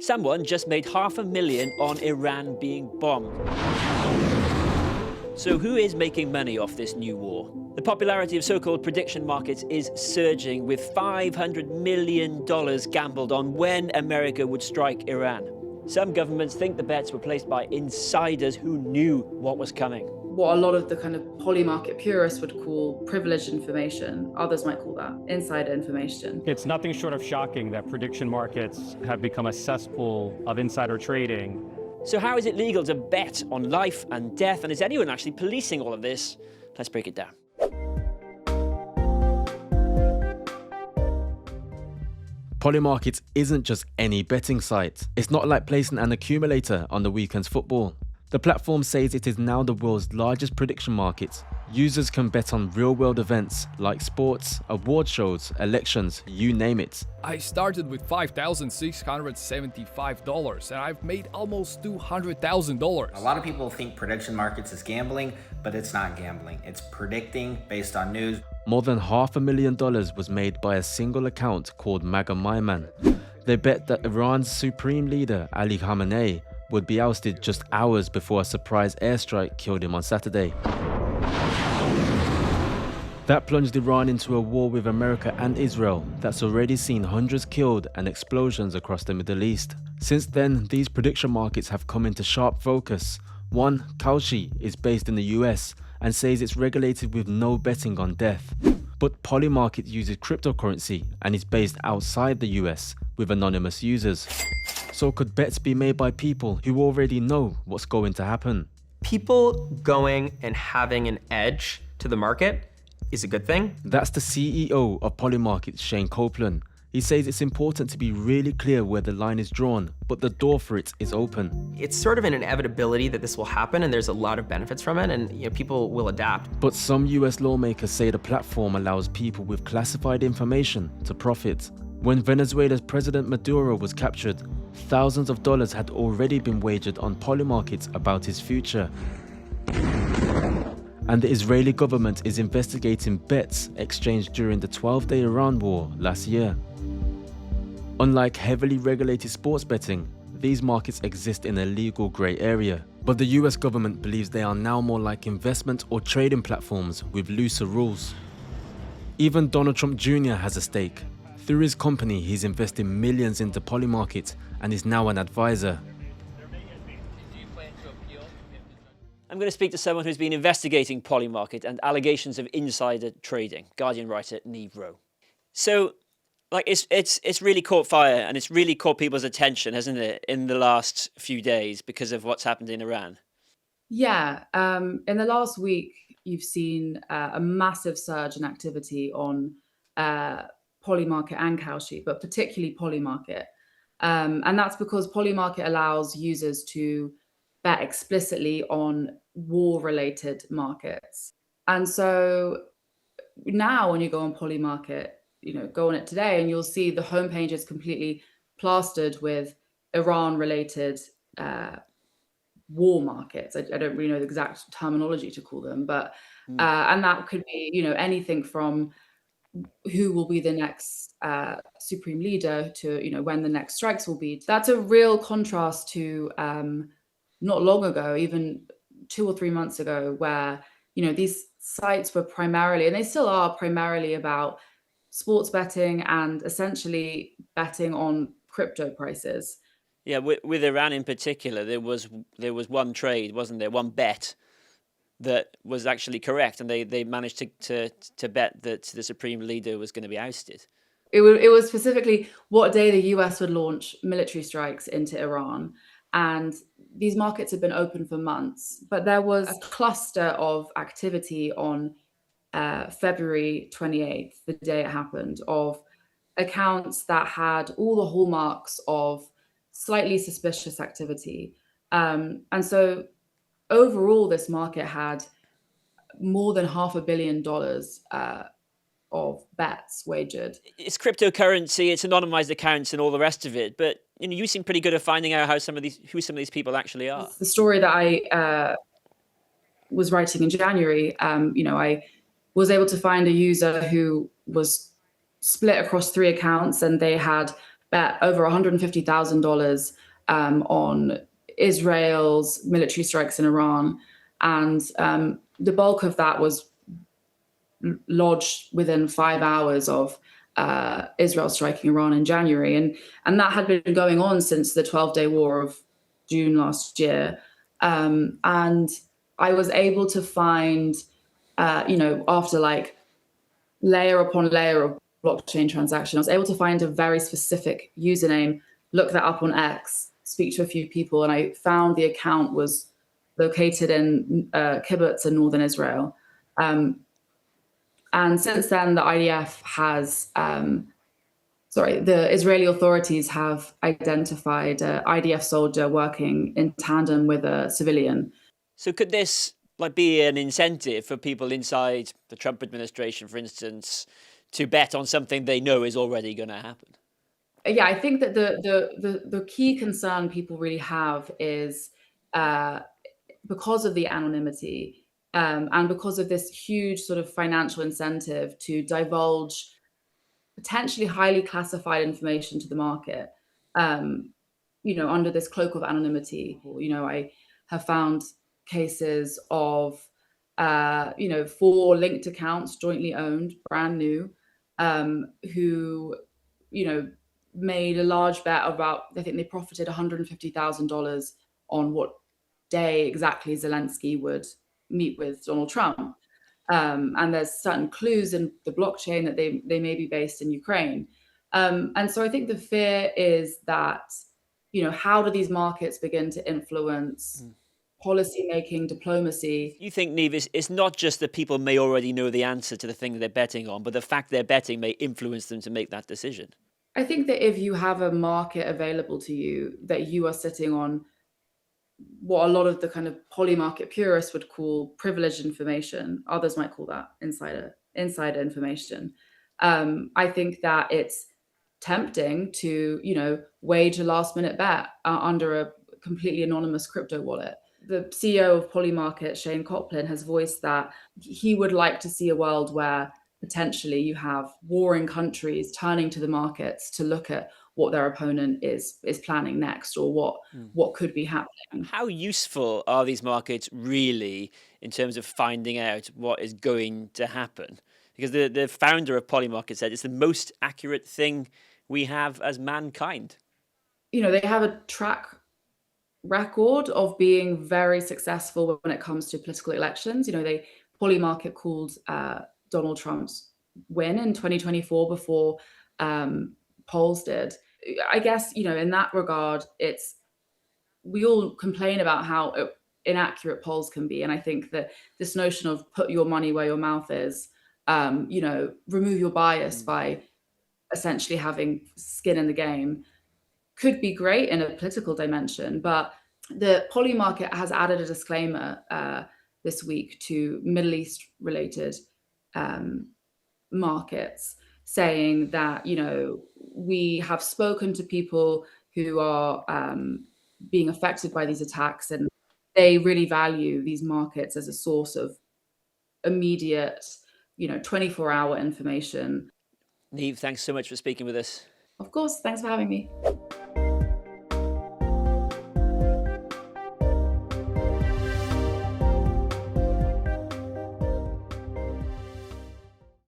someone just made $500,000 on Iran being bombed. So who is making money off this new war? The popularity of so-called prediction markets is surging, with $500 million gambled on when America would strike Iran. Some governments think the bets were placed by insiders who knew what was coming. What a lot of the kind of polymarket purists would call privileged information, others might call that insider information. It's nothing short of shocking that prediction markets have become a cesspool of insider trading. So how is it legal to bet on life and death? And is anyone actually policing all of this? Let's break it down. Polymarket isn't just any betting site. It's not like placing an accumulator on the weekend's football. The platform says it is now the world's largest prediction market. Users can bet on real-world events like sports, award shows, elections, you name it. I started with $5,675 and I've made almost $200,000. A lot of people think prediction markets is gambling, but it's not gambling. It's predicting based on news. More than $500,000 was made by a single account called Magamyman. They bet that Iran's supreme leader, Ali Khamenei, would be ousted just hours before a surprise airstrike killed him on Saturday. That plunged Iran into a war with America and Israel that's already seen hundreds killed and explosions across the Middle East. Since then, these prediction markets have come into sharp focus. One, Kalshi, is based in the US and says it's regulated with no betting on death. But Polymarket uses cryptocurrency and is based outside the US with anonymous users. So could bets be made by people who already know what's going to happen? People going and having an edge to the market is a good thing. That's the CEO of Polymarket, Shayne Coplan. He says it's important to be really clear where the line is drawn, but the door for it is open. It's sort of an inevitability that this will happen, and there's a lot of benefits from it, and people will adapt. But some US lawmakers say the platform allows people with classified information to profit. When Venezuela's President Maduro was captured, thousands of dollars had already been wagered on Polymarket about his future. And the Israeli government is investigating bets exchanged during the 12-day Iran war last year. Unlike heavily regulated sports betting, these markets exist in a legal grey area. But the US government believes they are now more like investment or trading platforms with looser rules. Even Donald Trump Jr. has a stake. Through his company, he's invested millions into Polymarket and is now an advisor. I'm going to speak to someone who's been investigating Polymarket and allegations of insider trading, Guardian writer Niamh Rowe. So, it's really caught fire and it's really caught people's attention, hasn't it, in the last few days because of what's happened in Iran? Yeah, in the last week, you've seen a massive surge in activity on Polymarket and Kalshi, but particularly Polymarket. And that's because Polymarket allows users to bet explicitly on war-related markets. And so now when you go on Polymarket, go on it today and you'll see the homepage is completely plastered with Iran-related war markets. I don't really know the exact terminology to call them, but and that could be, anything from who will be the next supreme leader to, when the next strikes will be. That's a real contrast to not long ago, even 2 or 3 months ago, where, these sites were primarily, and they still are primarily, about sports betting and essentially betting on crypto prices. Yeah, with Iran in particular, there was one trade, wasn't there? One bet that was actually correct, and they managed to bet that the supreme leader was going to be ousted. It was specifically what day the US would launch military strikes into Iran. And these markets had been open for months, but there was a cluster of activity on February 28th, the day it happened, of accounts that had all the hallmarks of slightly suspicious activity. And so overall, this market had more than $500 million of bets wagered. It's cryptocurrency, it's anonymized accounts and all the rest of it, but you seem pretty good at finding out who some of these people actually are. The story that I was writing in January, I was able to find a user who was split across 3 accounts, and they had bet over $150,000 on Israel's military strikes in Iran. And the bulk of that was lodged within 5 hours of Israel striking Iran in January. And that had been going on since the 12-day war of June last year. And I was able to find, after like layer upon layer of blockchain transaction, I was able to find a very specific username, look that up on X, speak to a few people, and I found the account was located in kibbutz in northern Israel. And since then, the IDF has, the Israeli authorities have identified an IDF soldier working in tandem with a civilian. So could this be an incentive for people inside the Trump administration, for instance, to bet on something they know is already going to happen? Yeah, I think that the key concern people really have is because of the anonymity and because of this huge sort of financial incentive to divulge potentially highly classified information to the market, under this cloak of anonymity. I have found cases of, 4 linked accounts, jointly owned, brand new, who, made a large bet about, I think they profited $150,000 on what day exactly Zelensky would meet with Donald Trump. And there's certain clues in the blockchain that they may be based in Ukraine. And so I think the fear is that, how do these markets begin to influence policy making, diplomacy? You think, Niamh, it's not just that people may already know the answer to the thing that they're betting on, but the fact they're betting may influence them to make that decision? I think that if you have a market available to you, that you are sitting on what a lot of the kind of polymarket purists would call privileged information, others might call that insider information. I think that it's tempting to, wage a last minute bet under a completely anonymous crypto wallet. The CEO of Polymarket, Shayne Coplan, has voiced that he would like to see a world where potentially you have warring countries turning to the markets to look at what their opponent is planning next, or what could be happening. How useful are these markets really in terms of finding out what is going to happen? Because the founder of Polymarket said it's the most accurate thing we have as mankind. They have a track record of being very successful when it comes to political elections. Polymarket called Donald Trump's win in 2024 before polls did. I guess, in that regard, we all complain about how inaccurate polls can be. And I think that this notion of put your money where your mouth is, remove your bias by essentially having skin in the game, could be great in a political dimension. But the Polymarket has added a disclaimer this week to Middle East related markets, saying that, we have spoken to people who are being affected by these attacks, and they really value these markets as a source of immediate, 24-hour information. Niamh, thanks so much for speaking with us. Of course, thanks for having me.